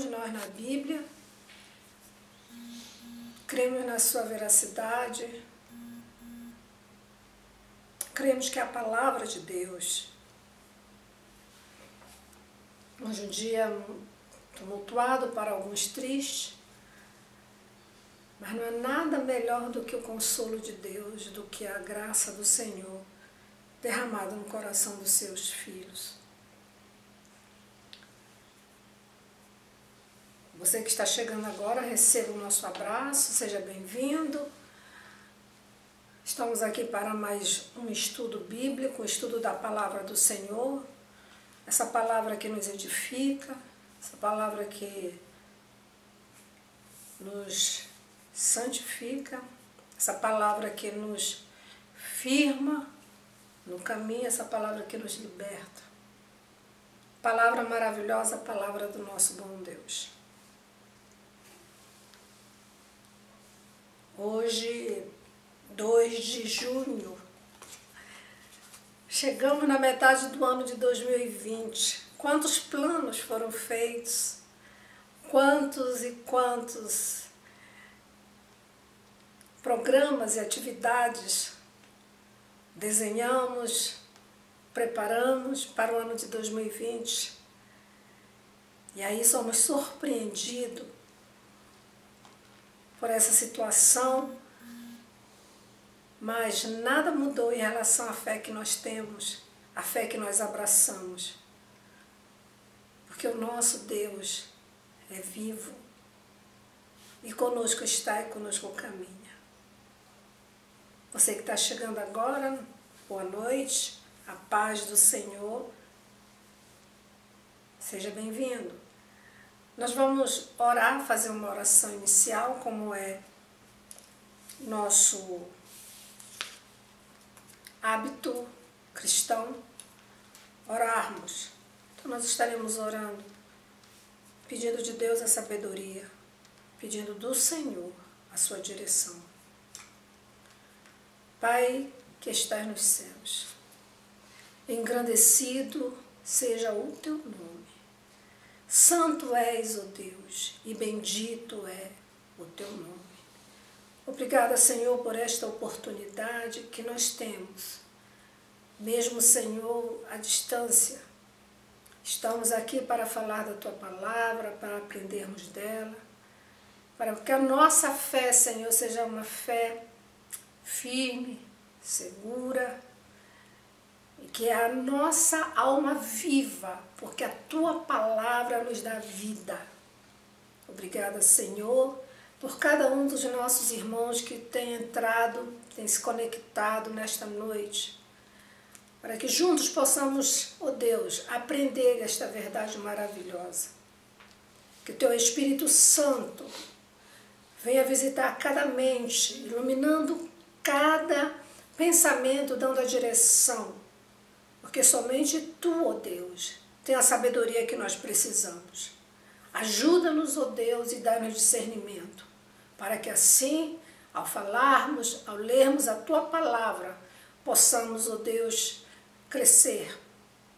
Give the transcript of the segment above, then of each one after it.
cremos nós na Bíblia, cremos na sua veracidade, cremos que é a palavra de Deus. Hoje um dia tumultuado, para alguns triste, mas não é nada melhor do que o consolo de Deus, do que a graça do Senhor derramada no coração dos seus filhos. Você que está chegando agora, receba o nosso abraço, seja bem-vindo. Estamos aqui para mais um estudo bíblico, um estudo da palavra do Senhor. Essa palavra que nos edifica, essa palavra que nos santifica, essa palavra que nos firma no caminho, essa palavra que nos liberta. Palavra maravilhosa, palavra do nosso bom Deus. Hoje, 2 de junho, chegamos na metade do ano de 2020. Quantos planos foram feitos, quantos e quantos programas e atividades desenhamos, preparamos para o ano de 2020. E aí somos surpreendidos por essa situação, mas nada mudou em relação à fé que nós temos, a fé que nós abraçamos. Porque o nosso Deus é vivo e conosco está e conosco caminha. Você que está chegando agora, boa noite, a paz do Senhor, seja bem-vindo. Nós vamos orar, fazer uma oração inicial, como é nosso hábito cristão, orarmos. Então nós estaremos orando, pedindo de Deus a sabedoria, pedindo do Senhor a sua direção. Pai que estás nos céus, engrandecido seja o teu nome. Santo és, ó Deus, e bendito é o teu nome. Obrigada, Senhor, por esta oportunidade que nós temos. Mesmo, Senhor, à distância, estamos aqui para falar da tua palavra, para aprendermos dela, para que a nossa fé, Senhor, seja uma fé firme, segura, e que a nossa alma viva, porque a tua palavra nos dá vida. Obrigada, Senhor, por cada um dos nossos irmãos que tem entrado, tem se conectado nesta noite, para que juntos possamos, ó Deus, aprender esta verdade maravilhosa. Que o teu Espírito Santo venha visitar cada mente, iluminando cada pensamento, dando a direção, porque somente tu, ó Deus, tem a sabedoria que nós precisamos. Ajuda-nos, ó Deus, e dá-nos discernimento, para que assim, ao falarmos, ao lermos a tua palavra, possamos, ó Deus, crescer.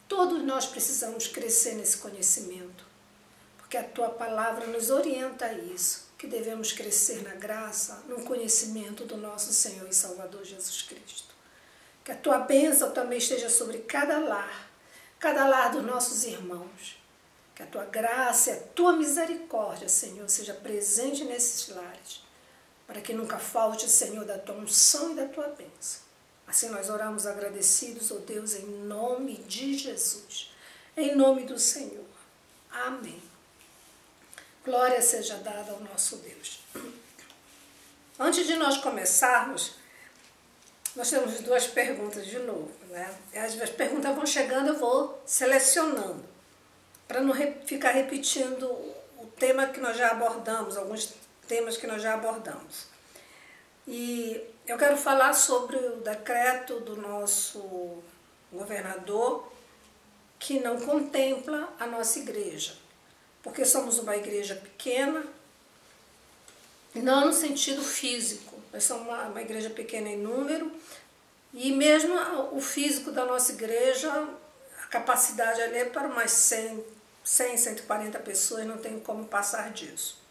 Todos nós precisamos crescer nesse conhecimento, porque a tua palavra nos orienta a isso, que devemos crescer na graça, no conhecimento do nosso Senhor e Salvador Jesus Cristo. Que a tua bênção também esteja sobre cada lar dos nossos irmãos. Que a tua graça e a tua misericórdia, Senhor, seja presente nesses lares, para que nunca falte, Senhor, da tua unção e da tua bênção. Assim nós oramos agradecidos, ó Deus, em nome de Jesus, em nome do Senhor. Amém. Glória seja dada ao nosso Deus. Antes de nós começarmos, nós temos 2 perguntas de novo, né? As perguntas vão chegando, eu vou selecionando, para não ficar repetindo o tema que nós já abordamos, alguns temas que nós já abordamos. E eu quero falar sobre o decreto do nosso governador, que não contempla a nossa igreja, porque somos uma igreja pequena, não no sentido físico, nós somos uma igreja pequena em número, e mesmo o físico da nossa igreja, a capacidade ali é para umas 100 100, 140 pessoas, não tenho como passar disso.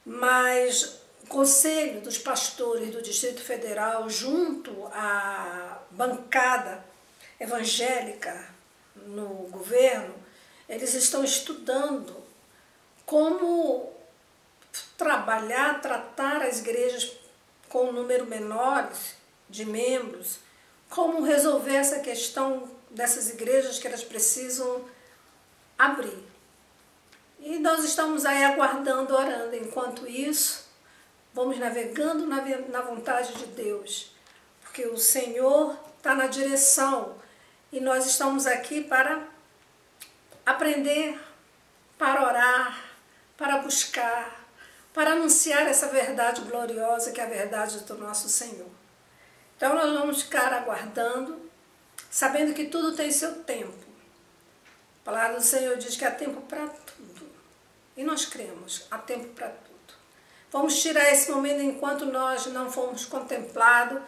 Mas o Conselho dos Pastores do Distrito Federal, junto à bancada evangélica no governo, eles estão estudando como tratar as igrejas com um número menor de membros, como resolver essa questão dessas igrejas que elas precisam abrir. E nós estamos aí aguardando, orando. Enquanto isso, vamos navegando na vontade de Deus, porque o Senhor está na direção e nós estamos aqui para aprender, para orar, para buscar, para anunciar essa verdade gloriosa que é a verdade do nosso Senhor. Então nós vamos ficar aguardando, sabendo que tudo tem seu tempo. A palavra do Senhor diz que há tempo para tudo. E nós cremos, há tempo para tudo. Vamos tirar esse momento enquanto nós não fomos contemplados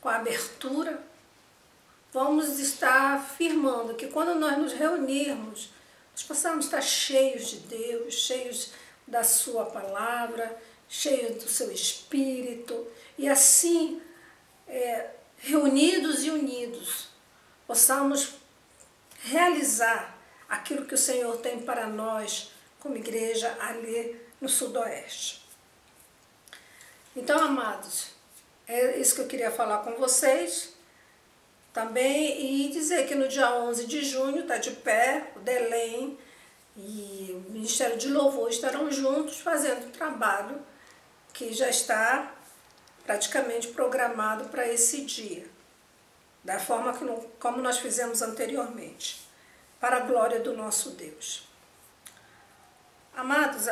com a abertura. Vamos estar afirmando que quando nós nos reunirmos, nós possamos estar cheios de Deus, cheios da sua palavra, cheios do seu Espírito, e assim, reunidos e unidos, possamos realizar aquilo que o Senhor tem para nós como igreja ali no Sudoeste. Então, amados, é isso que eu queria falar com vocês também, e dizer que no dia 11 de junho está de pé o DELEM e o Ministério de Louvor estarão juntos fazendo um trabalho que já está praticamente programado para esse dia, da forma como nós fizemos anteriormente, para a glória do nosso Deus. Amados,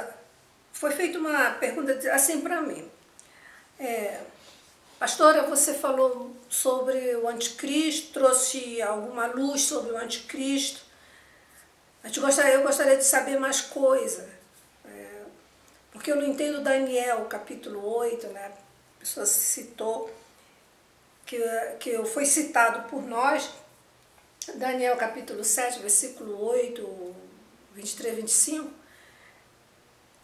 foi feita uma pergunta assim para mim. Pastora, você falou sobre o anticristo, trouxe alguma luz sobre o anticristo. Eu gostaria de saber mais coisa, porque eu não entendo Daniel, capítulo 8, né? A pessoa citou, que foi citado por nós, Daniel capítulo 7, versículo 8, 23, 25.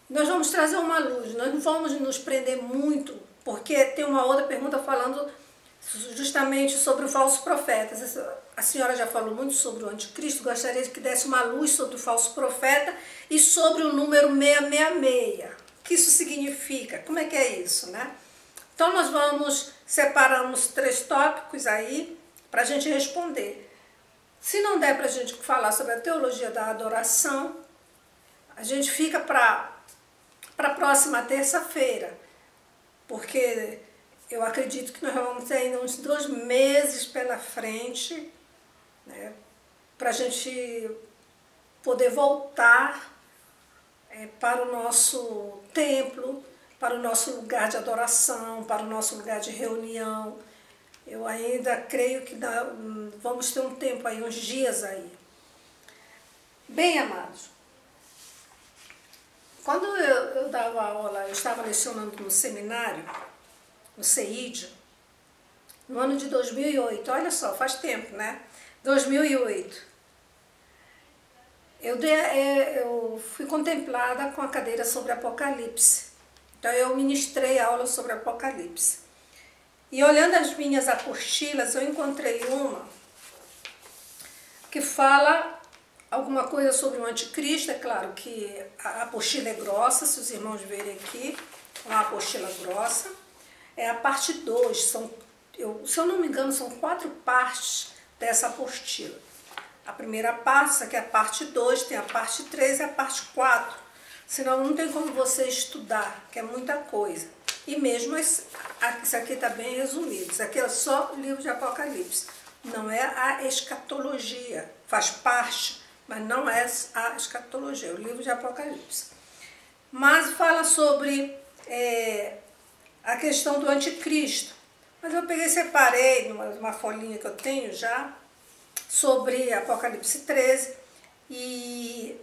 Nós vamos trazer uma luz, nós não vamos nos prender muito, porque tem uma outra pergunta falando justamente sobre o falso profeta. A senhora já falou muito sobre o anticristo, gostaria que desse uma luz sobre o falso profeta e sobre o número 666. O que isso significa? Como é que é isso, né? Então nós separamos 3 tópicos aí para a gente responder. Se não der para a gente falar sobre a teologia da adoração, a gente fica para a próxima terça-feira, porque eu acredito que nós vamos ter ainda uns 2 meses pela frente, né, para a gente poder voltar para o nosso templo, para o nosso lugar de adoração, para o nosso lugar de reunião. Eu ainda creio que vamos ter um tempo aí, uns dias aí. Bem, amados, quando eu dava aula, eu estava lecionando no seminário, no CEID, no ano de 2008, olha só, faz tempo, né? 2008. Eu fui contemplada com a cadeira sobre Apocalipse. Então eu ministrei aula sobre Apocalipse. E olhando as minhas apostilas, eu encontrei uma que fala alguma coisa sobre o anticristo. É claro que a apostila é grossa, se os irmãos verem aqui, é uma apostila grossa. É a parte 2, se eu não me engano, são 4 partes dessa apostila. A primeira parte, essa aqui é a parte 2, tem a parte 3 e a parte 4. Senão não tem como você estudar, que é muita coisa. E mesmo isso aqui está bem resumido. Isso aqui é só o livro de Apocalipse. Não é a escatologia. Faz parte, mas não é a escatologia, é o livro de Apocalipse. Mas fala sobre a questão do anticristo. Mas eu peguei e separei numa folhinha que eu tenho já, sobre Apocalipse 13, e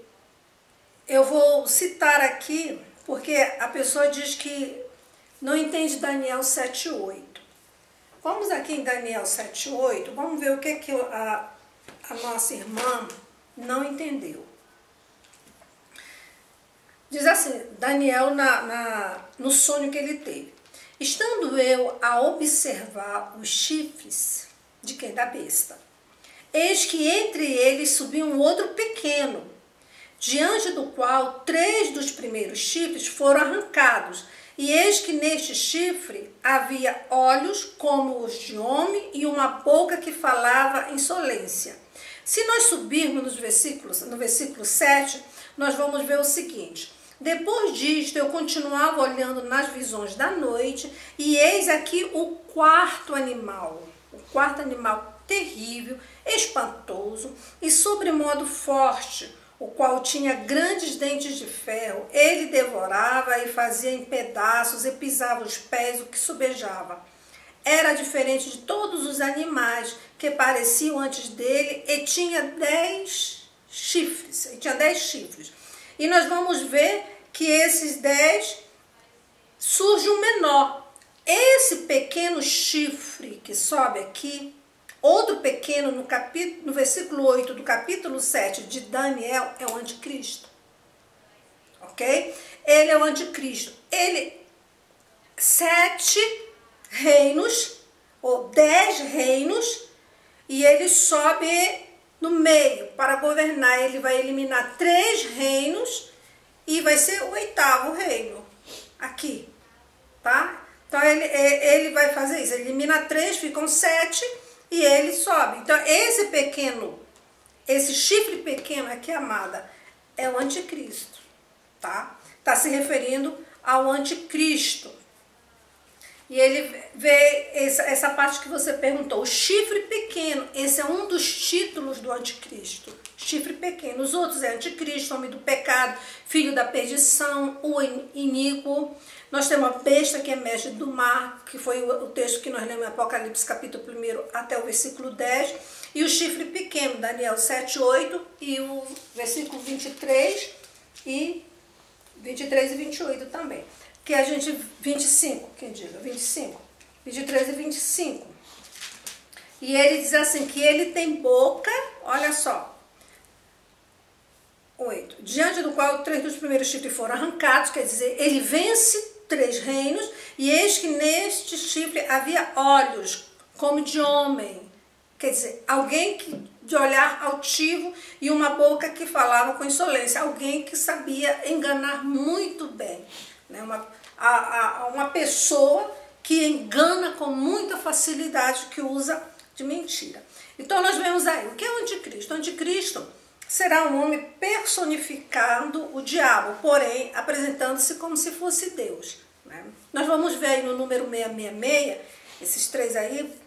eu vou citar aqui, porque a pessoa diz que não entende Daniel 7:8. Vamos aqui em Daniel 7:8, vamos ver o que a nossa irmã não entendeu. Diz assim, Daniel no sonho que ele teve. Estando eu a observar os chifres de quem? Da besta. Eis que entre eles subiu um outro pequeno, diante do qual 3 dos primeiros chifres foram arrancados. E eis que neste chifre havia olhos como os de homem e uma boca que falava insolência. Se nós subirmos no versículo 7, nós vamos ver o seguinte. Depois disto, eu continuava olhando nas visões da noite, e eis aqui o quarto animal terrível, espantoso e sobremodo forte, o qual tinha grandes dentes de ferro. Ele devorava e fazia em pedaços e pisava os pés, o que sobejava. Era diferente de todos os animais que pareciam antes dele e tinha 10 chifres. E nós vamos ver que esses 10 surge um menor. Esse pequeno chifre que sobe aqui, outro pequeno no versículo 8 do capítulo 7 de Daniel, é o anticristo. Ok? Ele é o anticristo. Ele, 7 reinos, ou 10 reinos, e ele sobe no meio para governar. Ele vai eliminar 3 reinos e vai ser o 8º reino aqui, tá? Então ele vai fazer isso, ele elimina 3, ficam 7 e ele sobe. Então esse chifre pequeno aqui, amada, é o anticristo, tá? Tá se referindo ao anticristo. E ele vê essa parte que você perguntou, o chifre pequeno, esse é um dos títulos do anticristo, chifre pequeno. Os outros é anticristo, homem do pecado, filho da perdição, o iníquo. Nós temos a besta que é mestre do mar, que foi o texto que nós lemos em Apocalipse capítulo 1 até o versículo 10. E o chifre pequeno, Daniel 7, 8 e o versículo 23 e 28 também. Que a gente, 25, quem diga, 25, 23 e 25. E ele diz assim, que ele tem boca, olha só, 8, diante do qual 3 dos primeiros chifres foram arrancados, quer dizer, ele vence 3 reinos, e eis que neste chifre havia olhos, como de homem, quer dizer, alguém de olhar altivo e uma boca que falava com insolência, alguém que sabia enganar muito bem. Né? Uma pessoa que engana com muita facilidade, que usa de mentira. Então nós vemos aí, o que é o anticristo? O anticristo será um homem personificando o diabo, porém apresentando-se como se fosse Deus. Né? Nós vamos ver aí no número 666, esses 3 aí,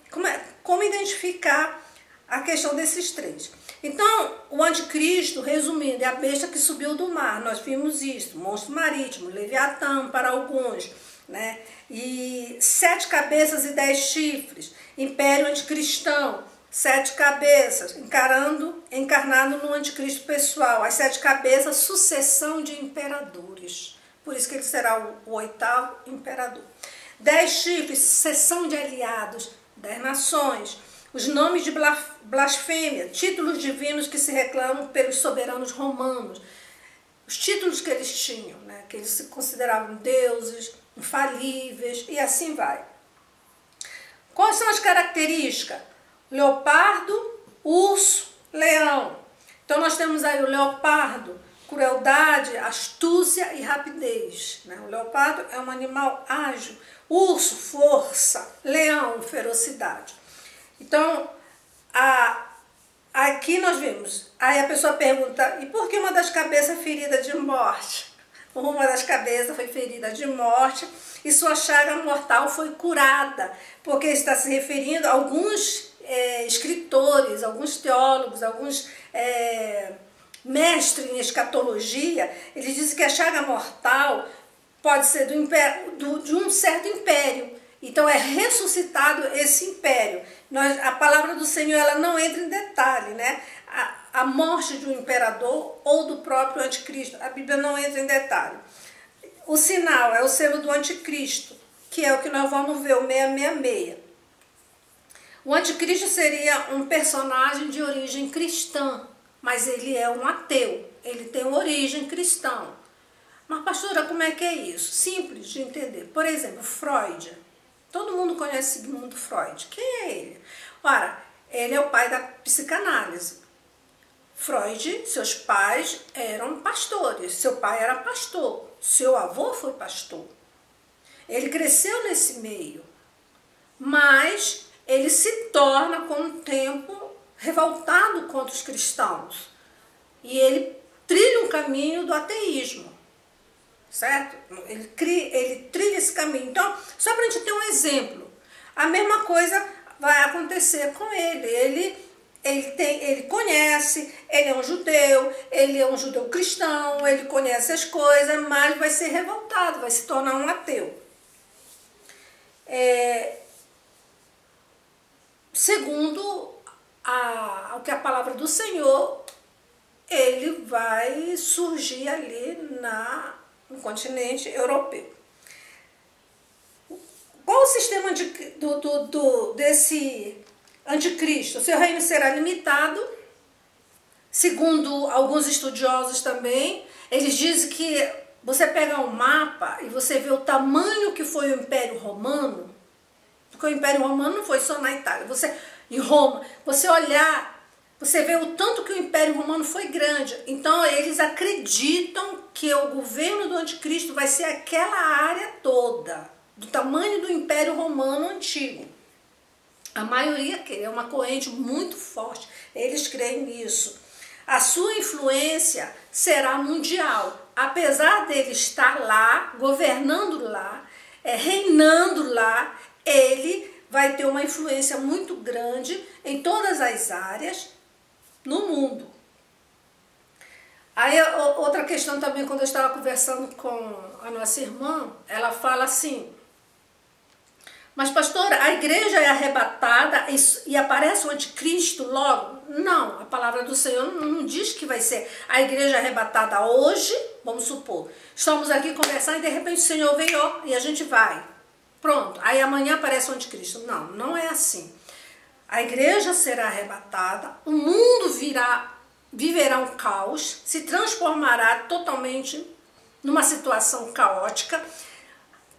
como identificar a questão desses 3. Então, o anticristo, resumindo, é a besta que subiu do mar. Nós vimos isso, monstro marítimo, Leviatã para alguns, né? E 7 cabeças e 10 chifres, império anticristão, 7 cabeças, encarnado no anticristo pessoal. As 7 cabeças, sucessão de imperadores. Por isso que ele será o 8º imperador. 10 chifres, sucessão de aliados, 10 nações. Os nomes de blasfêmia, títulos divinos que se reclamam pelos soberanos romanos. Os títulos que eles tinham, né? Que eles se consideravam deuses, infalíveis e assim vai. Quais são as características? Leopardo, urso, leão. Então nós temos aí o leopardo, crueldade, astúcia e rapidez. Né? O leopardo é um animal ágil, urso, força, leão, ferocidade. Então, aqui nós vimos, aí a pessoa pergunta, e por que uma das cabeças é ferida de morte? Uma das cabeças foi ferida de morte e sua chaga mortal foi curada, porque está se referindo a alguns escritores, alguns teólogos, alguns mestres em escatologia, eles dizem que a chaga mortal pode ser de um certo império. Então é ressuscitado esse império. A palavra do Senhor ela não entra em detalhe, né? A morte de um imperador ou do próprio anticristo. A Bíblia não entra em detalhe. O sinal é o selo do anticristo, que é o que nós vamos ver, o 666. O anticristo seria um personagem de origem cristã, mas ele é um ateu, ele tem uma origem cristã. Mas, pastora, como é que é isso? Simples de entender. Por exemplo, Freud. Todo mundo conhece Sigmund Freud. Quem é ele? Ora, ele é o pai da psicanálise. Freud, seus pais eram pastores. Seu pai era pastor. Seu avô foi pastor. Ele cresceu nesse meio. Mas ele se torna, com o tempo, revoltado contra os cristãos. E ele trilha um caminho do ateísmo. Certo? Ele trilha esse caminho. Então, só para a gente ter um exemplo, a mesma coisa vai acontecer com ele. Ele conhece, ele é um judeu cristão, ele conhece as coisas, mas vai ser revoltado, vai se tornar um ateu. Segundo o que a palavra do Senhor, ele vai surgir ali no continente europeu. Qual o sistema desse anticristo? Seu reino será limitado, segundo alguns estudiosos também. Eles dizem que você pega um mapa e você vê o tamanho que foi o Império Romano, porque o Império Romano não foi só na Itália, em Roma, você olhar, você vê o tanto que o Império Romano foi grande. Então eles acreditam que o governo do anticristo vai ser aquela área toda, do tamanho do Império Romano antigo. A maioria é uma corrente muito forte, eles creem nisso. A sua influência será mundial, apesar dele estar lá, governando lá, reinando lá, ele vai ter uma influência muito grande em todas as áreas no mundo. Aí outra questão também, quando eu estava conversando com a nossa irmã, ela fala assim: mas pastora, a igreja é arrebatada e aparece o anticristo logo? Não, a palavra do Senhor não diz que vai ser a igreja arrebatada hoje, vamos supor. Estamos aqui conversando e de repente o Senhor veio e a gente vai. Pronto, aí amanhã aparece o anticristo. Não, não é assim. A igreja será arrebatada, o mundo viverá um caos, se transformará totalmente numa situação caótica.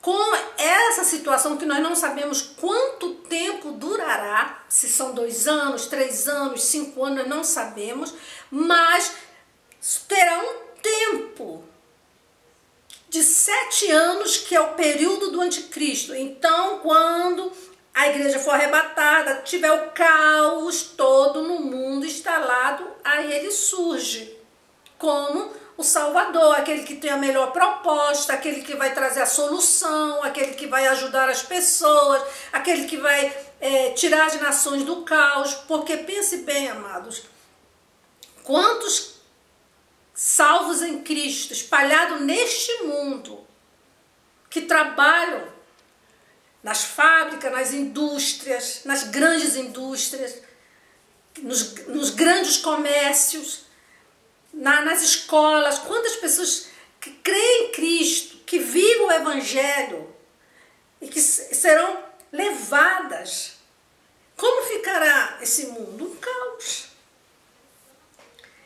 Com essa situação que nós não sabemos quanto tempo durará, se são 2 anos, 3 anos, 5 anos, nós não sabemos, mas terá um tempo de 7 anos, que é o período do anticristo. Então, quando a igreja for arrebatada, tiver o caos todo no mundo instalado, aí ele surge como o Salvador, aquele que tem a melhor proposta, aquele que vai trazer a solução, aquele que vai ajudar as pessoas, aquele que vai tirar as nações do caos. Porque pense bem, amados, quantos salvos em Cristo, espalhados neste mundo, que trabalham nas fábricas, nas indústrias, nas grandes indústrias, nos grandes comércios, nas escolas, quantas pessoas que creem em Cristo, que vivem o Evangelho e que serão levadas. Como ficará esse mundo? Um caos.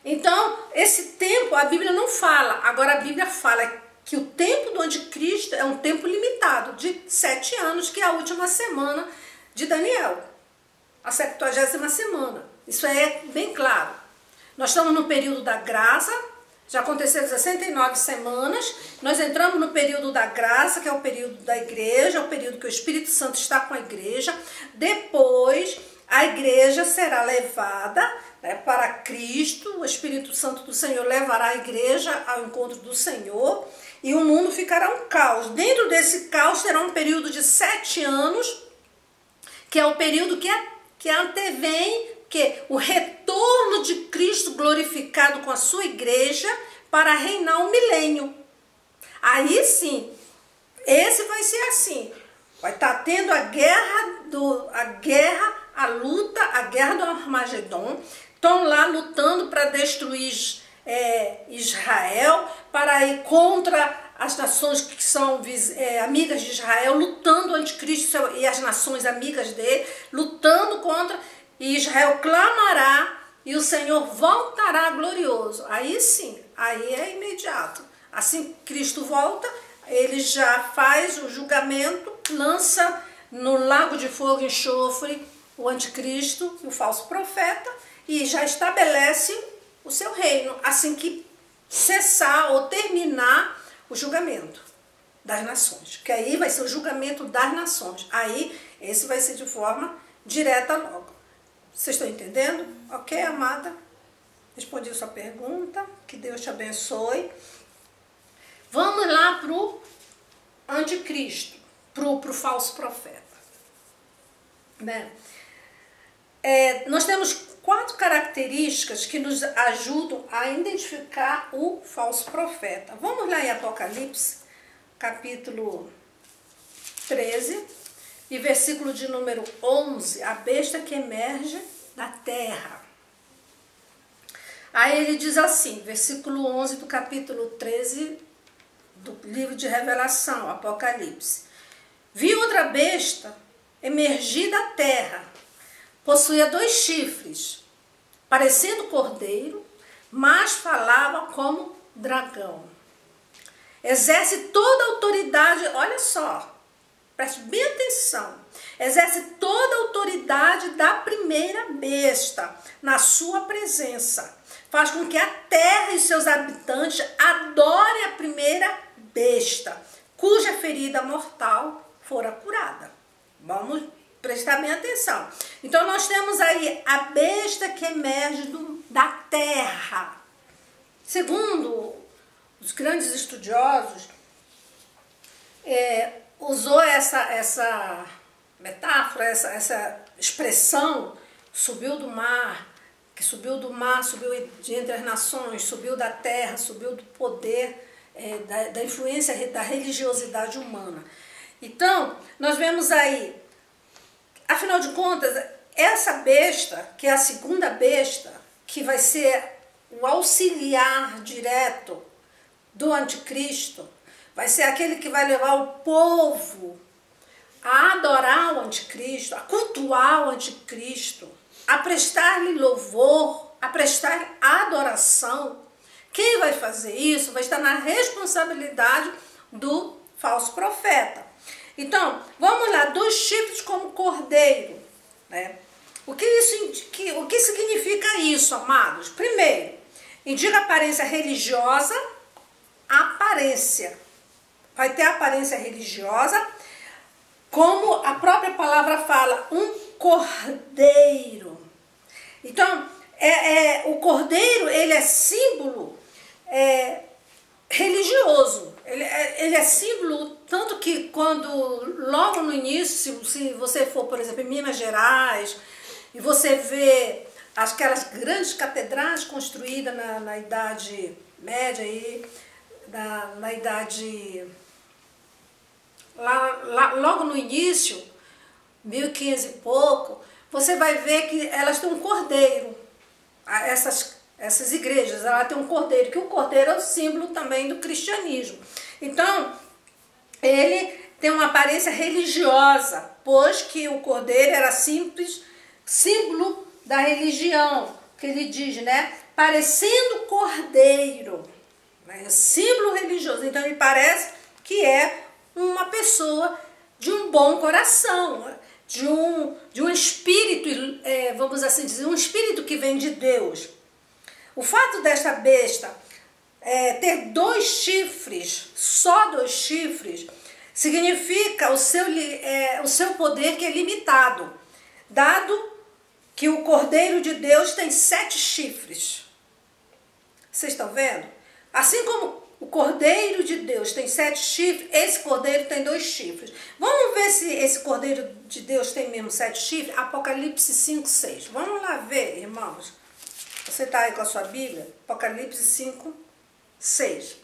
Então, esse tempo, a Bíblia não fala. Agora a Bíblia fala que o tempo do anticristo é um tempo limitado, de 7 anos, que é a última semana de Daniel. A 70ª semana. Isso é bem claro. Nós estamos no período da graça, já aconteceram 69 semanas, nós entramos no período da graça, que é o período da igreja, o período que o Espírito Santo está com a igreja. Depois, a igreja será levada, né, para Cristo, o Espírito Santo do Senhor levará a igreja ao encontro do Senhor, e o mundo ficará um caos. Dentro desse caos terá um período de 7 anos, que é o período que antevém o retorno de Cristo glorificado com a sua igreja para reinar um milênio. Aí sim, esse vai ser assim. Vai estar tendo a luta, a guerra do Armagedon. Estão lá lutando para destruir Israel, para ir contra as nações que são amigas de Israel, lutando o anticristo e as nações amigas dele, lutando contra. E Israel clamará e o Senhor voltará glorioso. Aí sim, aí é imediato. Assim que Cristo volta, ele já faz o julgamento, lança no lago de fogo e enxofre o anticristo e o falso profeta e já estabelece o seu reino, assim que cessar ou terminar o julgamento das nações, que aí vai ser o julgamento das nações. Aí esse vai ser de forma direta logo. Vocês estão entendendo? Ok, amada? Respondi a sua pergunta. Que Deus te abençoe. Vamos lá para o anticristo, para o falso profeta. Né? Nós temos 4 características que nos ajudam a identificar o falso profeta. Vamos lá em Apocalipse, capítulo 13, e versículo de número 11, a besta que emerge da terra. Aí ele diz assim, versículo 11 do capítulo 13 do livro de Revelação, Apocalipse. Vi outra besta emergir da terra, possuía 2 chifres, parecendo cordeiro, mas falava como dragão. Exerce toda a autoridade, olha só, preste bem atenção, exerce toda a autoridade da primeira besta na sua presença. Faz com que a terra e seus habitantes adorem a primeira besta, cuja ferida mortal fora curada. Vamos prestar bem atenção. Então nós temos aí a besta que emerge da terra. Segundo os grandes estudiosos, usou essa metáfora, essa expressão, subiu do mar, subiu de entre as nações, subiu da terra, subiu do poder, da influência da religiosidade humana. Então, nós vemos aí, afinal de contas, essa besta, que é a segunda besta, que vai ser o auxiliar direto do anticristo, vai ser aquele que vai levar o povo a adorar o anticristo, a cultuar o anticristo, a prestar-lhe louvor, a prestar adoração. Quem vai fazer isso vai estar na responsabilidade do falso profeta. Então, vamos lá, 2 chifres como cordeiro, né? O que significa isso, amados? Primeiro, indica aparência religiosa, aparência. Vai ter aparência religiosa, como a própria palavra fala, um cordeiro. Então, o cordeiro, ele é símbolo religioso. Ele é símbolo, tanto que quando, logo no início, se você for, por exemplo, em Minas Gerais, e você vê aquelas grandes catedrais construídas na Idade Média, aí, na Idade... logo no início, 1500 e pouco, você vai ver que elas têm um cordeiro. Essas igrejas, ela tem um cordeiro, que o cordeiro é o símbolo também do cristianismo. Então, ele tem uma aparência religiosa, pois que o cordeiro era simples símbolo da religião, que ele diz, né? Parecendo cordeiro, né? Símbolo religioso. Então, ele parece que é uma pessoa de um bom coração, de um espírito, vamos assim dizer, um espírito que vem de Deus. O fato desta besta ter 2 chifres, só 2 chifres, significa o seu poder que é limitado, dado que o Cordeiro de Deus tem 7 chifres. Vocês estão vendo? Assim como o Cordeiro de Deus tem 7 chifres, esse Cordeiro tem 2 chifres. Vamos ver se esse Cordeiro de Deus tem mesmo 7 chifres? Apocalipse 5, 6. Vamos lá ver, irmãos. Você está aí com a sua Bíblia? Apocalipse 5, 6.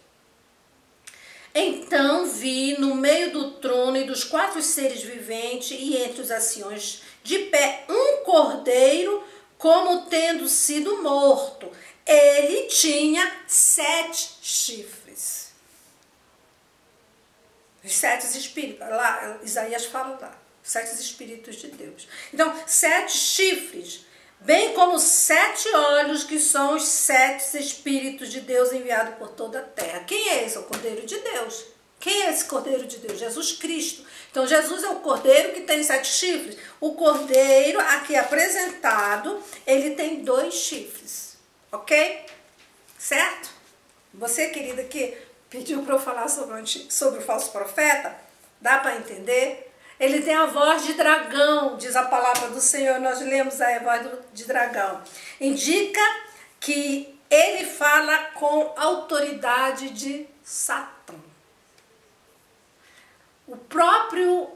Então vi no meio do trono e dos 4 seres viventes e entre os anciões de pé um cordeiro como tendo sido morto. Ele tinha 7 chifres. Os 7 espíritos, lá Isaías fala lá, 7 espíritos de Deus. Então, 7 chifres, bem como 7 olhos, que são os 7 Espíritos de Deus enviados por toda a terra. Quem é esse? É o Cordeiro de Deus. Quem é esse Cordeiro de Deus? Jesus Cristo. Então Jesus é o Cordeiro que tem 7 chifres. O Cordeiro aqui apresentado, ele tem 2 chifres. Ok? Certo? Você, querida, que pediu para eu falar sobre o falso profeta, dá para entender? Ele tem a voz de dragão, diz a palavra do Senhor, nós lemos a voz de dragão. Indica que ele fala com autoridade de Satã. O próprio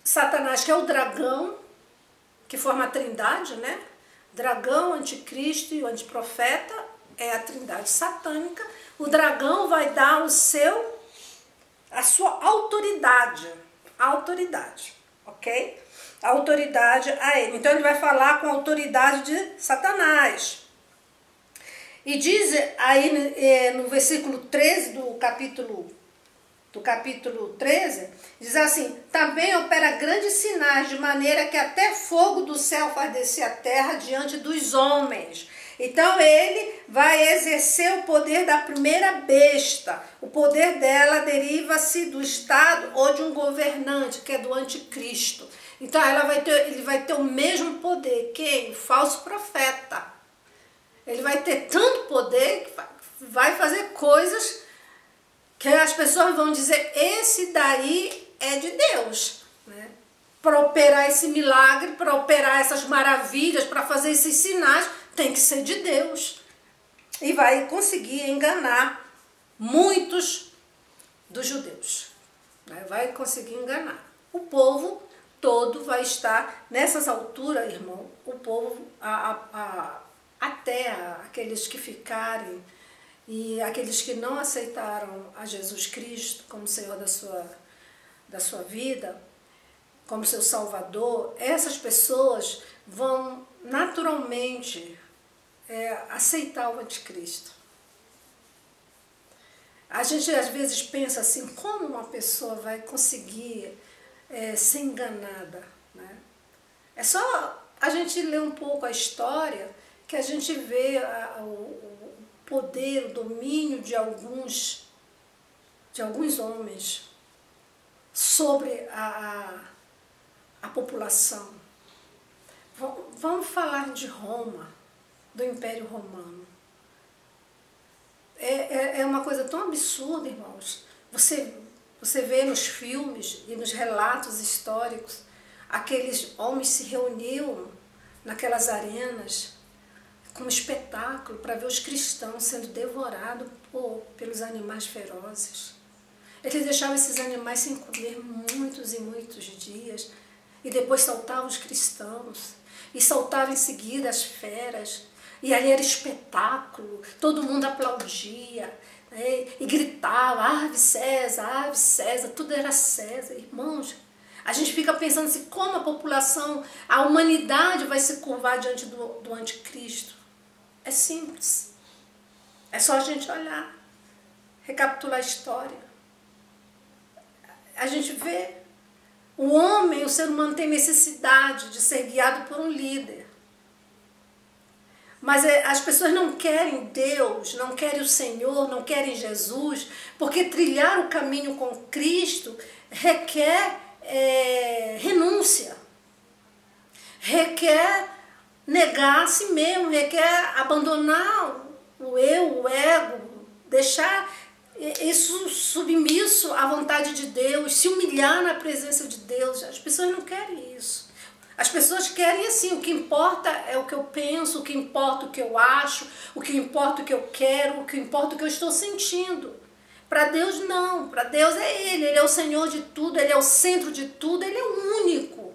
Satanás, que é o dragão, que forma a trindade, né? Dragão, anticristo e o antiprofeta é a trindade satânica. O dragão vai dar a sua autoridade, ok? A autoridade a ele. Então ele vai falar com a autoridade de Satanás. E diz aí no versículo 13 do capítulo 13, diz assim: também opera grandes sinais, de maneira que até fogo do céu faz descer a terra diante dos homens. Então ele vai exercer o poder da primeira besta. O poder dela deriva-se do Estado ou de um governante, que é do anticristo. Então ele vai ter o mesmo poder. Quem? O falso profeta. Ele vai ter tanto poder que vai fazer coisas que as pessoas vão dizer: esse daí é de Deus, né? Para operar esse milagre, para operar essas maravilhas, para fazer esses sinais, tem que ser de Deus. E vai conseguir enganar muitos dos judeus, né? Vai conseguir enganar. O povo todo vai estar, nessas alturas, irmão, o povo, até aqueles que ficarem e aqueles que não aceitaram a Jesus Cristo como Senhor da sua vida, como seu Salvador, essas pessoas vão naturalmente aceitar o anticristo. A gente às vezes pensa assim: como uma pessoa vai conseguir ser enganada, né? É só a gente ler um pouco a história que a gente vê o poder, o domínio de alguns homens sobre a população. Vamos falar de Roma, do Império Romano. É uma coisa tão absurda, irmãos. Você vê nos filmes e nos relatos históricos, aqueles homens se reuniam naquelas arenas como espetáculo para ver os cristãos sendo devorados pelos animais ferozes. Eles deixavam esses animais sem comer muitos e muitos dias, e depois saltavam os cristãos, e saltavam em seguida as feras, e ali era espetáculo, todo mundo aplaudia, né? E gritava: ave César, tudo era César. Irmãos, a gente fica pensando assim: como a população, a humanidade vai se curvar diante do anticristo? É simples. É só a gente olhar, recapitular a história. A gente vê o homem, o ser humano tem necessidade de ser guiado por um líder. Mas as pessoas não querem Deus, não querem o Senhor, não querem Jesus, porque trilhar o caminho com Cristo requer renúncia, requer negar a si mesmo, requer abandonar o eu, o ego, deixar isso submisso à vontade de Deus, se humilhar na presença de Deus. As pessoas não querem isso. As pessoas querem assim: o que importa é o que eu penso, o que importa é o que eu acho, o que importa é o que eu quero, o que importa é o que eu estou sentindo. Para Deus não, para Deus é Ele é o Senhor de tudo, Ele é o centro de tudo, Ele é o único.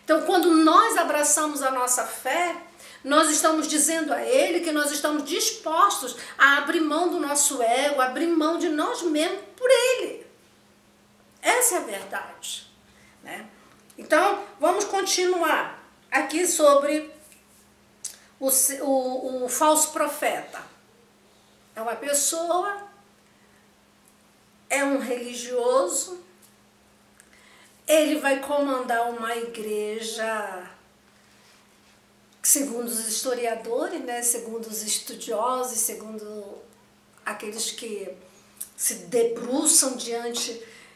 Então, quando nós abraçamos a nossa fé, nós estamos dizendo a Ele que nós estamos dispostos a abrir mão do nosso ego, abrir mão de nós mesmos por Ele. Essa é a verdade, né? Então, vamos continuar aqui sobre o falso profeta. É uma pessoa, é um religioso, ele vai comandar uma igreja segundo os historiadores, né, segundo os estudiosos, segundo aqueles que se debruçam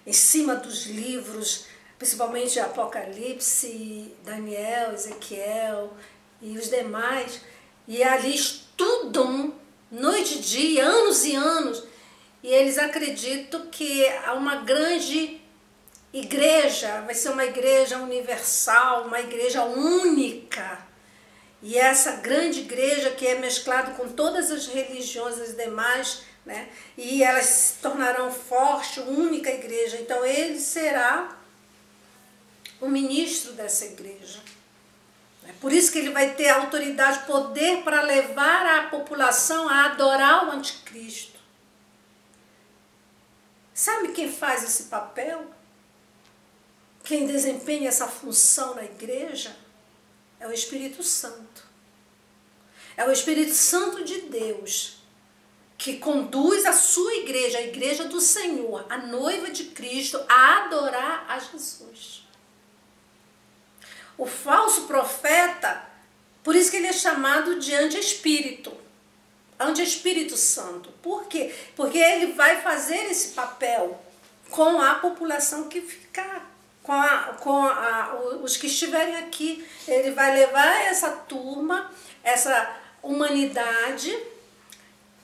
em cima dos livros, principalmente Apocalipse, Daniel, Ezequiel e os demais, e ali estudam noite e dia, anos e anos, e eles acreditam que há uma grande igreja, vai ser uma igreja universal, uma igreja única. E essa grande igreja que é mesclada com todas as religiões as demais, né? E elas se tornarão forte, única igreja. Então ele será o ministro dessa igreja. Por isso que ele vai ter autoridade, poder para levar a população a adorar o anticristo. Sabe quem faz esse papel? Quem desempenha essa função na igreja? É o Espírito Santo. É o Espírito Santo de Deus que conduz a sua igreja, a igreja do Senhor, a noiva de Cristo, a adorar a Jesus. O falso profeta, por isso que ele é chamado de anti-espírito, anti-espírito santo. Por quê? Porque ele vai fazer esse papel com a população que ficar, os que estiverem aqui. Ele vai levar essa turma, essa humanidade,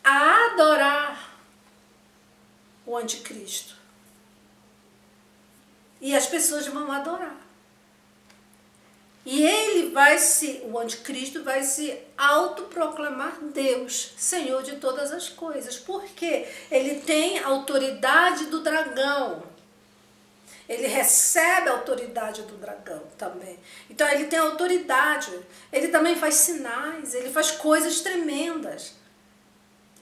a adorar o anticristo. E as pessoas vão adorar. E o anticristo vai se autoproclamar Deus, Senhor de todas as coisas. Por quê? Ele tem a autoridade do dragão. Ele recebe a autoridade do dragão também. Então ele tem autoridade. Ele também faz sinais, ele faz coisas tremendas.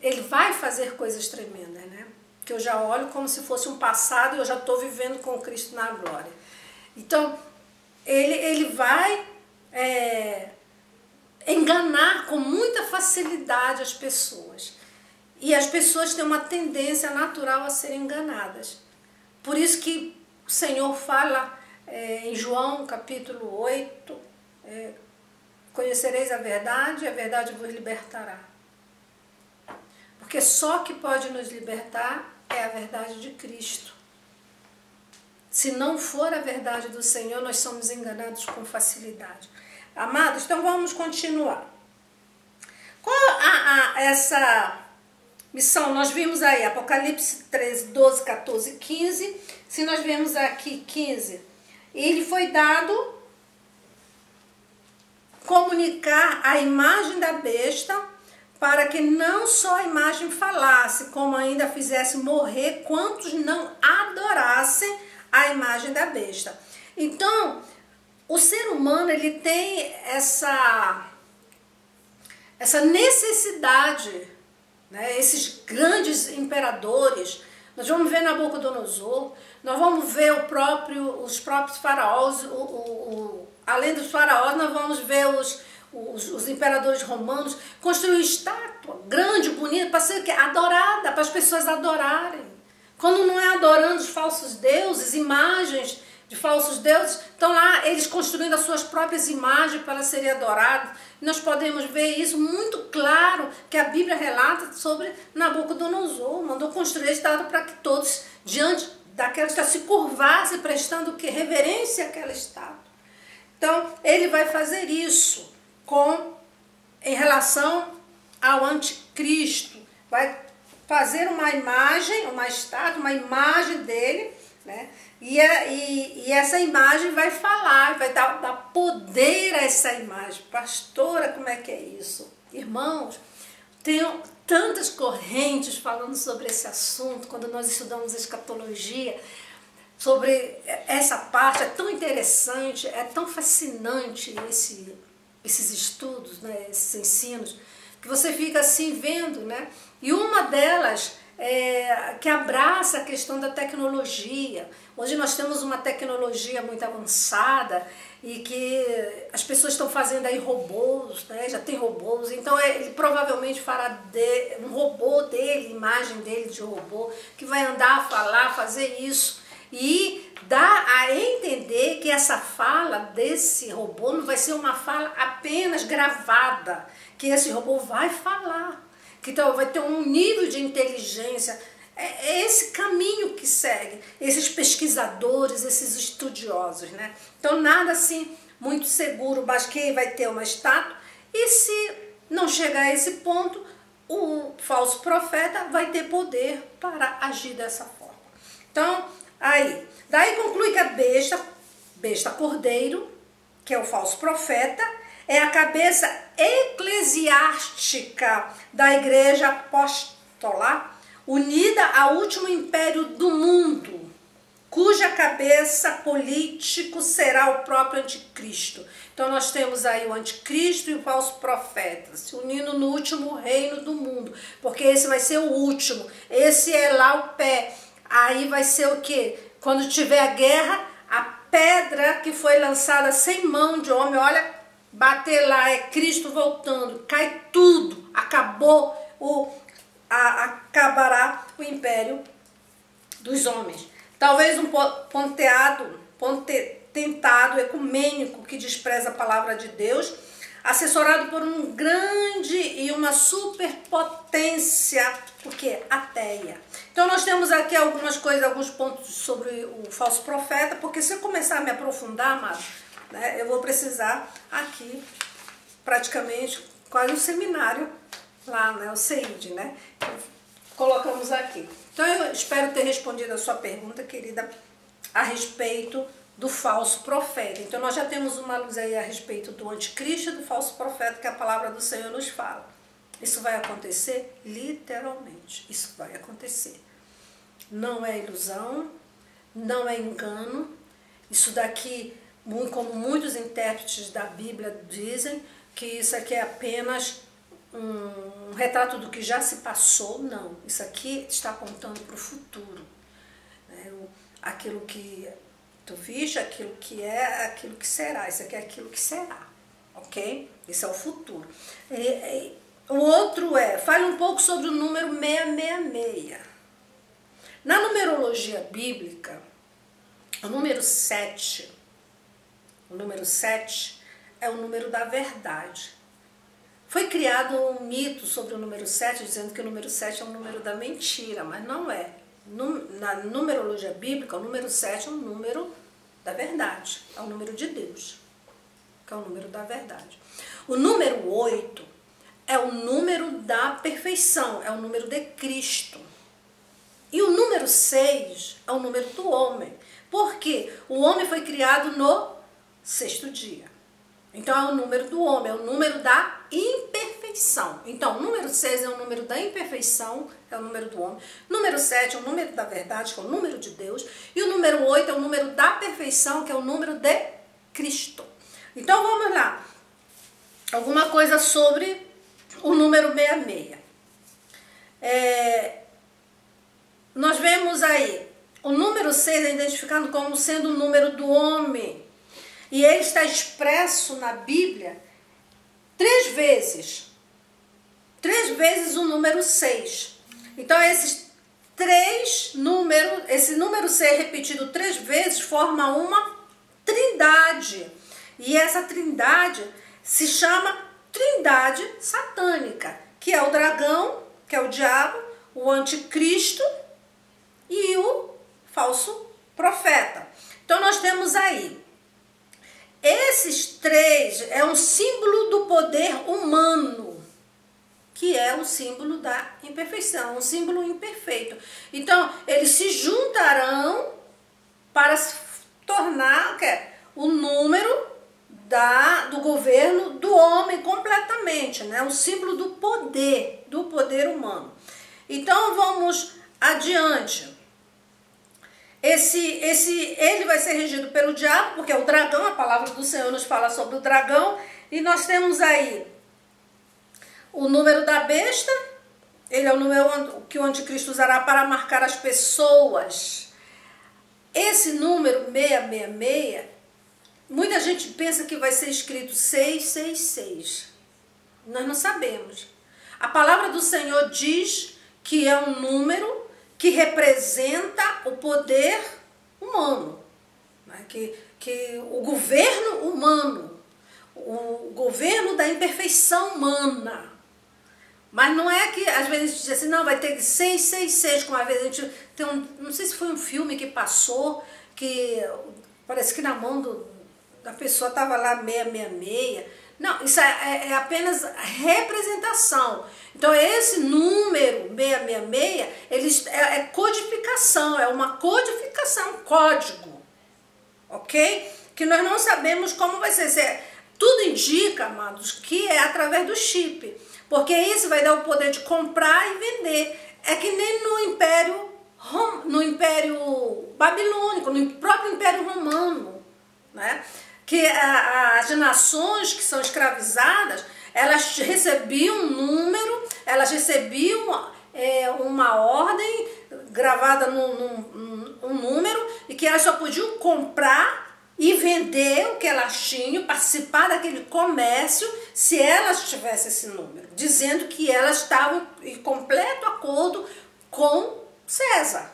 Ele vai fazer coisas tremendas, né? Que eu já olho como se fosse um passado e eu já estou vivendo com Cristo na glória. Então, ele vai enganar com muita facilidade as pessoas. E as pessoas têm uma tendência natural a serem enganadas. Por isso que o Senhor fala em João capítulo 8, conhecereis a verdade vos libertará. Porque só que pode nos libertar é a verdade de Cristo. Se não for a verdade do Senhor, nós somos enganados com facilidade. Amados, então vamos continuar. Qual essa missão? Nós vimos aí Apocalipse 13, 12, 14, 15. Se nós vemos aqui 15, ele foi dado comunicar a imagem da besta, para que não só a imagem falasse, como ainda fizesse morrer quantos não adorassem a imagem da besta. Então, o ser humano, ele tem essa necessidade, né? Esses grandes imperadores, nós vamos ver Nabucodonosor, nós vamos ver os próprios faraós, além dos faraós, nós vamos ver os imperadores romanos construir estátua grande, bonita, para ser adorada, para as pessoas adorarem. Quando não é adorando os falsos deuses, imagens de falsos deuses, estão lá eles construindo as suas próprias imagens para serem adorados. Nós podemos ver isso muito claro, que a Bíblia relata sobre Nabucodonosor. Mandou construir a estátua para que todos, diante daquela estátua, se curvassem, prestando reverência àquela estátua. Então, ele vai fazer isso em relação ao anticristo. Vai fazer uma imagem, uma estátua, uma imagem dele, né? E essa imagem vai falar, vai dar poder a essa imagem. Pastora, como é que é isso? Irmãos, tem tantas correntes falando sobre esse assunto, quando nós estudamos escatologia, sobre essa parte, é tão interessante, é tão fascinante esses estudos, né, esses ensinos, que você fica assim vendo, né? E uma delas que abraça a questão da tecnologia. Hoje nós temos uma tecnologia muito avançada e que as pessoas estão fazendo aí robôs, né? Já tem robôs, então ele provavelmente fará um robô dele, imagem dele de robô, que vai andar, falar, fazer isso. E dá a entender que essa fala desse robô não vai ser uma fala apenas gravada, que esse robô vai falar, que então vai ter um nível de inteligência. É esse caminho que segue esses pesquisadores, esses estudiosos, né? Então nada assim muito seguro, mas que vai ter uma estátua, e se não chegar a esse ponto, o falso profeta vai ter poder para agir dessa forma. Então, daí conclui que a besta cordeiro, que é o falso profeta, é a cabeça eclesiástica da igreja apostolar, unida ao último império do mundo, cuja cabeça político será o próprio anticristo. Então nós temos aí o anticristo e o falso profeta se unindo no último reino do mundo, porque esse vai ser o último, esse é lá o pé. Aí vai ser o quê? Quando tiver a guerra, a pedra que foi lançada sem mão de homem, olha, bater lá, é Cristo voltando, cai tudo, acabou acabará o império dos homens. Talvez um tentado ecumênico que despreza a palavra de Deus, assessorado por um grande e uma superpotência, porque ateia. Então nós temos aqui algumas coisas, alguns pontos sobre o falso profeta, porque se eu começar a me aprofundar, amado, né, eu vou precisar aqui praticamente quase um seminário lá, né, o CEID, né? Colocamos aqui. Então eu espero ter respondido a sua pergunta, querida, a respeito do falso profeta. Então nós já temos uma luz aí a respeito do anticristo e do falso profeta que a palavra do Senhor nos fala. Isso vai acontecer literalmente. Isso vai acontecer. Não é ilusão, não é engano. Isso daqui, como muitos intérpretes da Bíblia dizem, que isso aqui é apenas um retrato do que já se passou. Não, isso aqui está apontando para o futuro, né? Aquilo que tu viste, aquilo que é, aquilo que será. Isso aqui é aquilo que será, ok? Isso é o futuro. O outro fale um pouco sobre o número 666. Na numerologia bíblica, o número 7 é o número da verdade. Foi criado um mito sobre o número 7, dizendo que o número 7 é o número da mentira, mas não é. Na numerologia bíblica, o número 7 é o número da verdade, é o número de Deus, que é o número da verdade. O número 8 é o número da perfeição, é o número de Cristo. E o número 6 é o número do homem, porque o homem foi criado no 6º dia. Então é o número do homem, é o número da imperfeição. Então o número 6 é o número da imperfeição, é o número do homem. Número 7 é o número da verdade, que é o número de Deus. E o número 8 é o número da perfeição, que é o número de Cristo. Então vamos lá. Alguma coisa sobre o número 66. Nós vemos aí, o número 6 é identificado como sendo o número do homem. E ele está expresso na Bíblia 3 vezes. 3 vezes o número 6. Então esses 3 números, esse número 6 repetido 3 vezes forma uma trindade. E essa trindade se chama trindade satânica, que é o dragão, que é o diabo, o anticristo e o falso profeta. Então nós temos aí esses 3 é um símbolo do poder humano, que é o símbolo da imperfeição, um símbolo imperfeito. Então, eles se juntarão para se tornar o número do governo do homem completamente, né? O símbolo do poder humano. Então, vamos adiante. Ele vai ser regido pelo diabo, porque é o dragão, a palavra do Senhor nos fala sobre o dragão, e nós temos aí o número da besta, ele é o número que o anticristo usará para marcar as pessoas. Esse número 666, muita gente pensa que vai ser escrito 666, nós não sabemos. A palavra do Senhor diz que é um número que representa o poder humano. que o governo humano, o governo da imperfeição humana, mas não é que às vezes a gente diz assim, não, vai ter 666, como às vezes a gente tem não sei se foi um filme que passou, que parece que na mão da pessoa estava lá 666. Não, isso é apenas representação. Então esse número 666, é codificação, é uma codificação, um código, ok? Que nós não sabemos como vai ser. Tudo indica, amados, que é através do chip, porque isso vai dar o poder de comprar e vender. É que nem no Império Babilônico, no próprio Império Romano, né? Que as nações que são escravizadas, elas recebiam um número, elas recebiam uma ordem gravada um número, e que elas só podiam comprar e vender o que elas tinham, participar daquele comércio, se elas tivessem esse número, dizendo que elas estavam em completo acordo com César.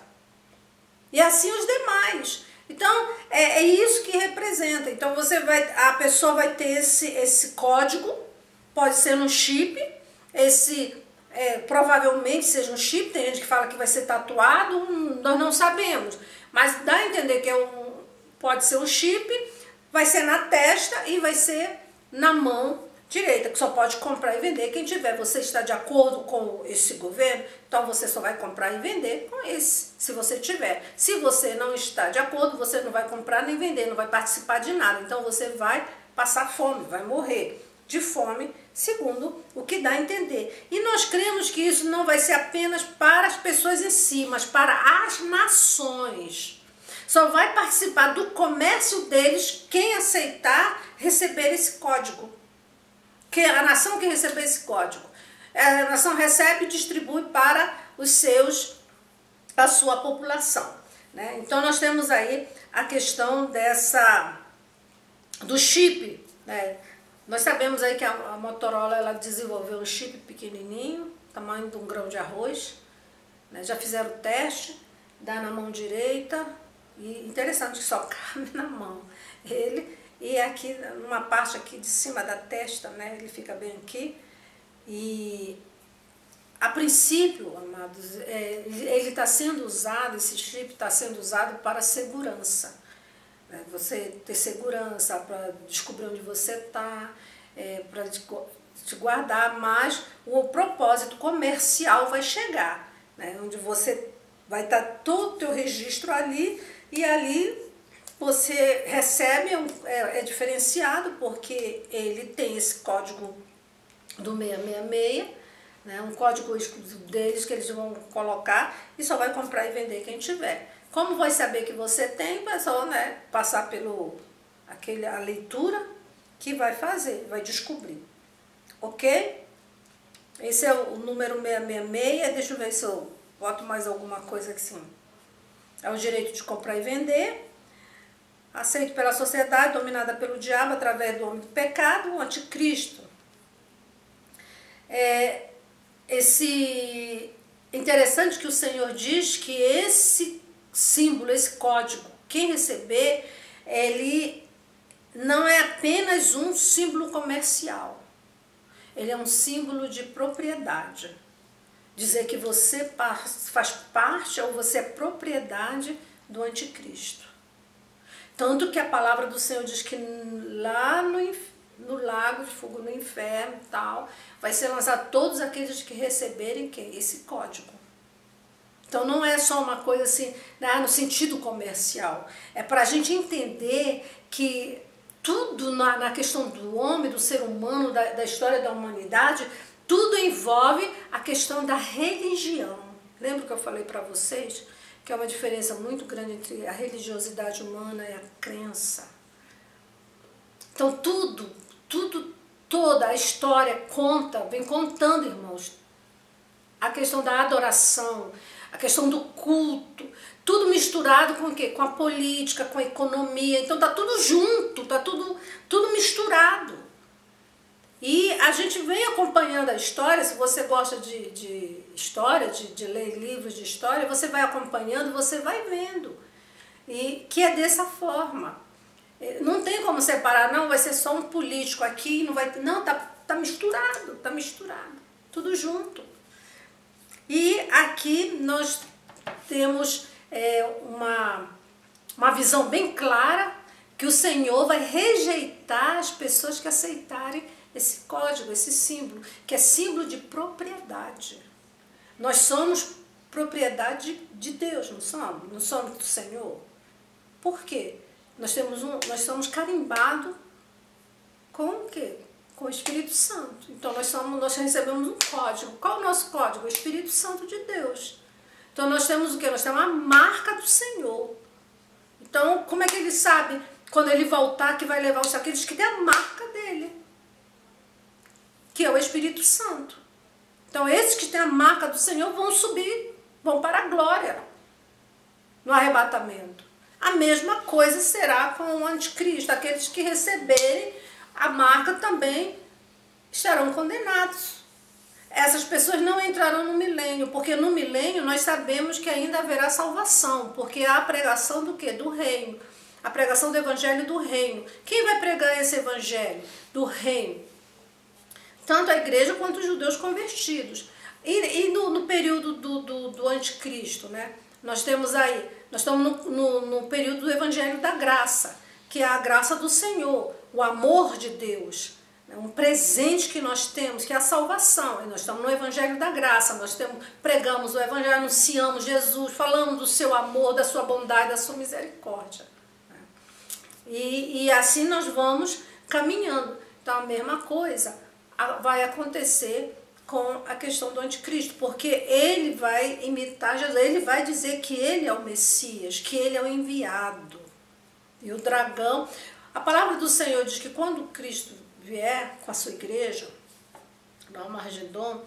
E assim os demais. Então, é isso que representa. Então, a pessoa vai ter esse código, pode ser um chip, provavelmente seja um chip, tem gente que fala que vai ser tatuado, nós não sabemos. Mas dá a entender que pode ser um chip, vai ser na testa e vai ser na mão direita, que só pode comprar e vender quem tiver. Você está de acordo com esse governo, então você só vai comprar e vender com esse, se você tiver. Se você não está de acordo, você não vai comprar nem vender, não vai participar de nada. Então você vai passar fome, vai morrer de fome, segundo o que dá a entender. E nós cremos que isso não vai ser apenas para as pessoas em si, mas para as nações. Só vai participar do comércio deles quem aceitar receber esse código. Que a nação que receber esse código, a nação recebe e distribui para a sua população, né? Então nós temos aí a questão do chip, né? Nós sabemos aí que a Motorola ela desenvolveu um chip pequenininho, tamanho de um grão de arroz, né? Já fizeram o teste, dá na mão direita, e interessante que só cabe na mão. E aqui, numa parte aqui de cima da testa, né, ele fica bem aqui. E a princípio, amados, ele está sendo usado, esse chip está sendo usado para segurança. Né? Você ter segurança, para descobrir onde você está, para te guardar, mas o propósito comercial vai chegar, né? Onde você vai estar todo o teu registro ali, e ali você recebe, é diferenciado, porque ele tem esse código do 666, né, um código exclusivo deles que eles vão colocar e só vai comprar e vender quem tiver. Como vai saber que você tem? É só, né, passar a leitura que vai fazer, vai descobrir. Ok? Esse é o número 666, deixa eu ver se eu boto mais alguma coisa aqui sim. É o direito de comprar e vender. Aceito pela sociedade, dominada pelo diabo, através do homem do pecado, o anticristo. Interessante que o Senhor diz que esse símbolo, esse código, quem receber, ele não é apenas um símbolo comercial. Ele é um símbolo de propriedade. Dizer que você faz parte ou você é propriedade do anticristo. Tanto que a palavra do Senhor diz que lá no lago de fogo, no inferno e tal, vai ser lançado todos aqueles que receberem esse código. Então não é só uma coisa assim, no sentido comercial. É para a gente entender que tudo na questão do homem, do ser humano, da história da humanidade, tudo envolve a questão da religião. Lembra que eu falei para vocês que é uma diferença muito grande entre a religiosidade humana e a crença? Então toda a história vem contando, irmãos, a questão da adoração, a questão do culto, tudo misturado com o quê? Com a política, com a economia. Então tá tudo junto, tá tudo misturado. E a gente vem acompanhando a história. Se você gosta de história, de ler livros de história, você vai acompanhando, você vai vendo. E que é dessa forma. Não tem como separar, não, vai ser só um político aqui, não vai... Não, tá misturado, tudo junto. E aqui nós temos uma visão bem clara que o Senhor vai rejeitar as pessoas que aceitarem esse código, esse símbolo, que é símbolo de propriedade. Nós somos propriedade de Deus, não somos? Não somos do Senhor. Por quê? Nós somos carimbados com o quê? Com o Espírito Santo. Então nós recebemos um código. Qual é o nosso código? O Espírito Santo de Deus. Então nós temos o quê? Nós temos a marca do Senhor. Então, como é que ele sabe, quando ele voltar, que vai levar os aqueles que tem a marca dele, que é o Espírito Santo. Então, esses que têm a marca do Senhor vão subir, vão para a glória, no arrebatamento. A mesma coisa será com o anticristo. Aqueles que receberem a marca também estarão condenados. Essas pessoas não entrarão no milênio, porque no milênio nós sabemos que ainda haverá salvação, porque há a pregação do quê? Do reino. A pregação do evangelho do reino. Quem vai pregar esse evangelho do reino? Tanto a igreja quanto os judeus convertidos. E no período do anticristo, né? Nós estamos no período do evangelho da graça, que é a graça do Senhor, o amor de Deus. Um presente que nós temos, que é a salvação. E nós estamos no evangelho da graça, pregamos o evangelho, anunciamos Jesus, falamos do seu amor, da sua bondade, da sua misericórdia. E assim nós vamos caminhando. Então a mesma coisa vai acontecer com a questão do anticristo, porque ele vai imitar Jesus, ele vai dizer que ele é o Messias, que ele é o enviado. E o dragão, a palavra do Senhor diz que quando Cristo vier com a sua igreja, no Armagedon,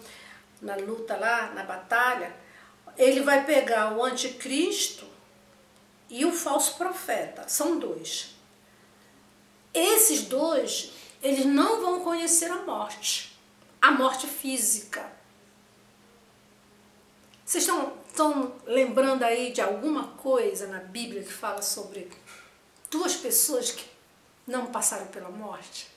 na luta lá, na batalha, ele vai pegar o anticristo e o falso profeta. São dois. Esses dois, eles não vão conhecer a morte física. Vocês estão lembrando aí de alguma coisa na Bíblia que fala sobre duas pessoas que não passaram pela morte?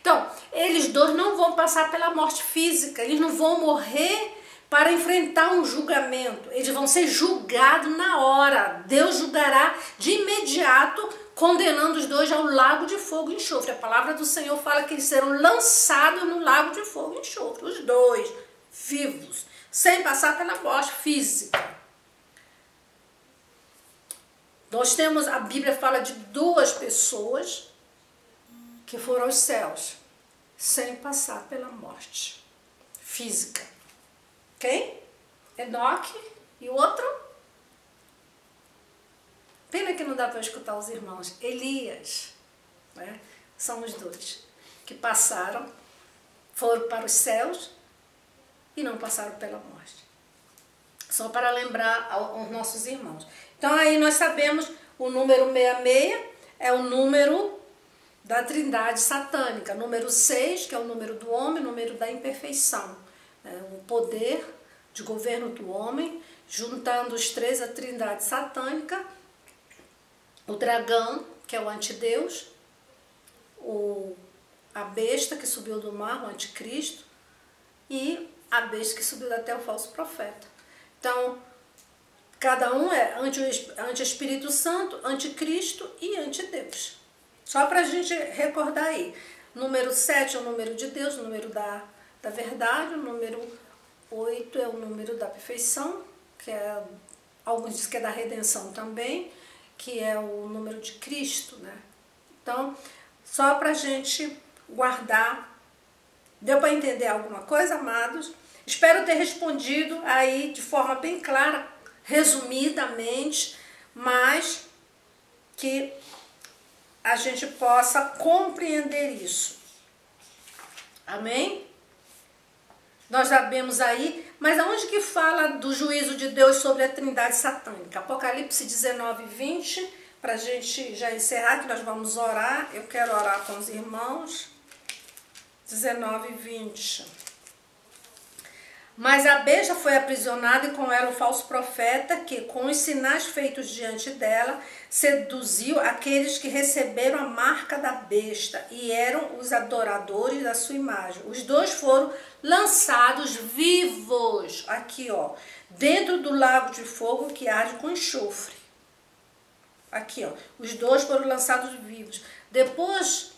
Então, eles dois não vão passar pela morte física, eles não vão morrer para enfrentar um julgamento, eles vão ser julgados na hora. Deus julgará de imediato, condenando os dois ao lago de fogo e enxofre. A palavra do Senhor fala que eles serão lançados no lago de fogo e enxofre, os dois, vivos, sem passar pela morte física. Nós temos, a Bíblia fala de duas pessoas que foram aos céus, sem passar pela morte física. Quem? Enoque e o outro? Pena que não dá para escutar os irmãos. Elias, né? São os dois que passaram, foram para os céus e não passaram pela morte. Só para lembrar aos nossos irmãos. Então aí nós sabemos o número 66 é o número da trindade satânica. Número 6, que é o número do homem, número da imperfeição. O poder de governo do homem, juntando os três, a trindade satânica, o dragão, que é o antideus, a besta que subiu do mar, o anticristo, e a besta que subiu até o falso profeta. Então, cada um é anti-Espírito Santo, anticristo e antideus. Só para a gente recordar aí. Número 7 é o número de Deus, o número da verdade. O número 8 é o número da perfeição, que é, alguns dizem que é da redenção também, que é o número de Cristo, né? Então, só para a gente guardar. Deu para entender alguma coisa, amados? Espero ter respondido aí de forma bem clara, resumidamente, mas que a gente possa compreender isso. Amém? Nós sabemos aí, mas aonde que fala do juízo de Deus sobre a trindade satânica? Apocalipse 19, 20, para a gente já encerrar, que nós vamos orar. Eu quero orar com os irmãos. 19, 20. Mas a besta foi aprisionada e com ela o falso profeta que, com os sinais feitos diante dela, seduziu aqueles que receberam a marca da besta e eram os adoradores da sua imagem. Os dois foram lançados vivos, aqui ó, dentro do lago de fogo que arde com enxofre. Aqui ó, os dois foram lançados vivos. Depois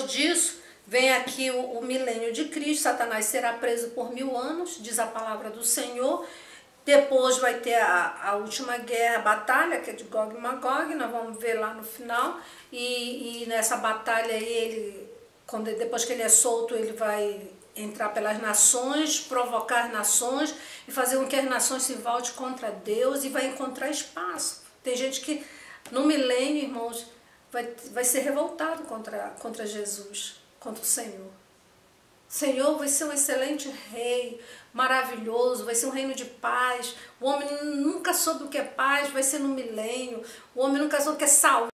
disso, vem aqui o milênio de Cristo. Satanás será preso por 1000 anos, diz a palavra do Senhor. Depois vai ter a última guerra, a batalha, que é de Gog e Magog, nós vamos ver lá no final. E nessa batalha aí, depois que ele é solto, ele vai entrar pelas nações, provocar as nações e fazer com que as nações se voltem contra Deus e vai encontrar espaço. Tem gente que no milênio, irmãos, vai ser revoltado contra Jesus, contra o Senhor. O Senhor vai ser um excelente rei, maravilhoso, vai ser um reino de paz. O homem nunca soube o que é paz, vai ser no milênio. O homem nunca soube o que é saúde.